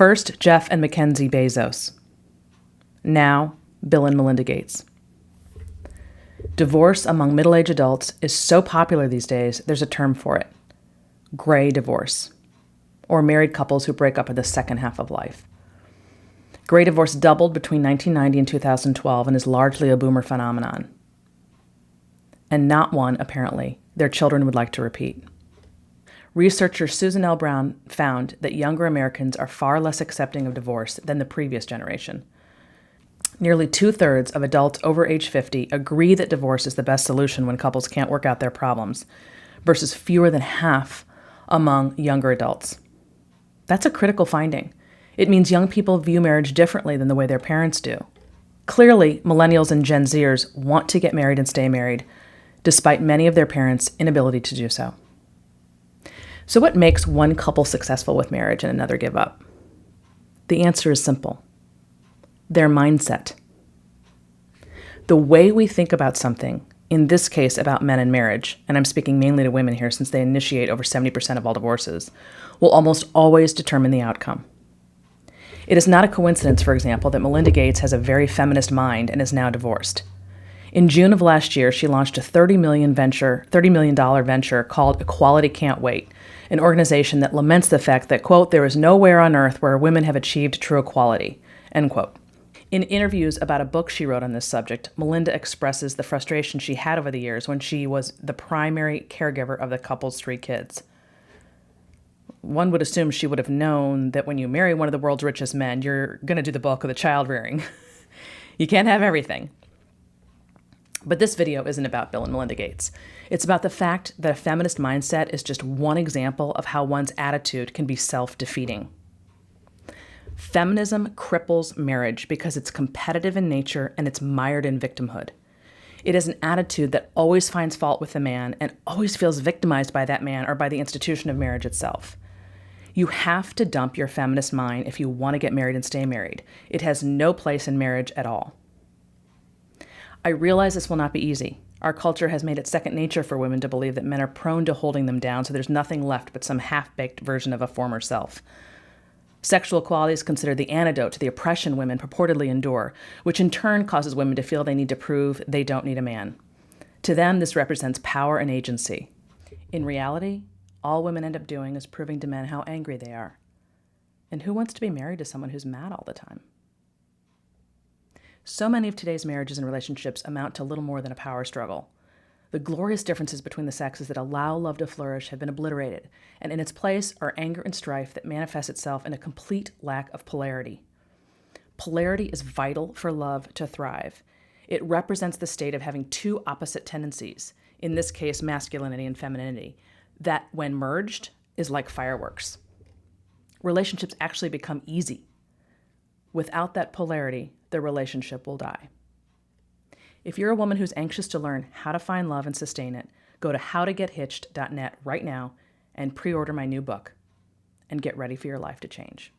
First, Jeff and Mackenzie Bezos. Now, Bill and Melinda Gates. Divorce among middle-aged adults is so popular these days, there's a term for it. Gray divorce, or married couples who break up in the second half of life. Gray divorce doubled between 1990 and 2012 and is largely a boomer phenomenon. And not one, apparently, their children would like to repeat. Researcher Susan L. Brown found that younger Americans are far less accepting of divorce than the previous generation. Nearly 2/3 of adults over age 50 agree that divorce is the best solution when couples can't work out their problems, versus fewer than half among younger adults. That's a critical finding. It means young people view marriage differently than the way their parents do. Clearly, millennials and Gen Zers want to get married and stay married, despite many of their parents' inability to do so. So what makes one couple successful with marriage and another give up? The answer is simple. Their mindset. The way we think about something, in this case about men and marriage, and I'm speaking mainly to women here since they initiate over 70% of all divorces, will almost always determine the outcome. It is not a coincidence, for example, that Melinda Gates has a very feminist mind and is now divorced. In June of last year, she launched a $30 million venture called Equality Can't Wait, an organization that laments the fact that, quote, there is nowhere on earth where women have achieved true equality, end quote. In interviews about a book she wrote on this subject, Melinda expresses the frustration she had over the years when she was the primary caregiver of the couple's 3 kids. One would assume she would have known that when you marry one of the world's richest men, you're going to do the bulk of the child rearing. You can't have everything. But this video isn't about Bill and Melinda Gates. It's about the fact that a feminist mindset is just one example of how one's attitude can be self-defeating. Feminism cripples marriage because it's competitive in nature and it's mired in victimhood. It is an attitude that always finds fault with the man and always feels victimized by that man or by the institution of marriage itself. You have to dump your feminist mind if you want to get married and stay married. It has no place in marriage at all. I realize this will not be easy. Our culture has made it second nature for women to believe that men are prone to holding them down, so there's nothing left but some half-baked version of a former self. Sexual equality is considered the antidote to the oppression women purportedly endure, which in turn causes women to feel they need to prove they don't need a man. To them, this represents power and agency. In reality, all women end up doing is proving to men how angry they are. And who wants to be married to someone who's mad all the time? So many of today's marriages and relationships amount to little more than a power struggle. The glorious differences between the sexes that allow love to flourish have been obliterated, and in its place are anger and strife that manifests itself in a complete lack of polarity. Polarity is vital for love to thrive. It represents the state of having 2 opposite tendencies, in this case masculinity and femininity, that when merged is like fireworks. Relationships actually become easy. Without that polarity, the relationship will die. If you're a woman who's anxious to learn how to find love and sustain it, go to howtogethitched.net right now and pre-order my new book and get ready for your life to change.